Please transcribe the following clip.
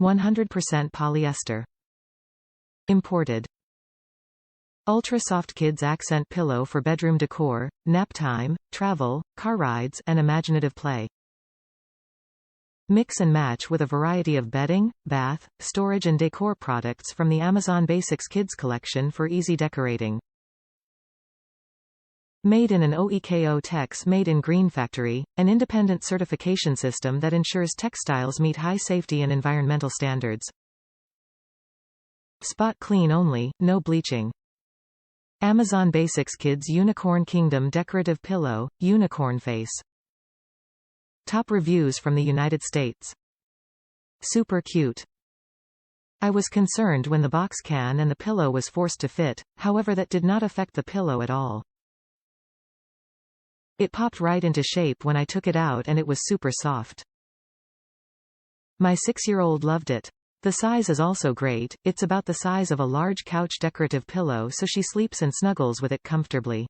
100% polyester. Imported. Ultra soft kids accent pillow for bedroom decor, nap time, travel, car rides, and imaginative play. Mix and match with a variety of bedding, bath, storage and decor products from the Amazon Basics Kids collection for easy decorating. Made in an OEKO-TEX Made in Green factory, an independent certification system that ensures textiles meet high safety and environmental standards. Spot clean only, no bleaching. Amazon Basics Kids Unicorn Kingdom Decorative Pillow, Unicorn Face. Top reviews from the United States. Super cute. I was concerned when the box can and the pillow was forced to fit, however that did not affect the pillow at all. It popped right into shape when I took it out and it was super soft. My 6-year-old loved it. The size is also great, it's about the size of a large couch decorative pillow so she sleeps and snuggles with it comfortably.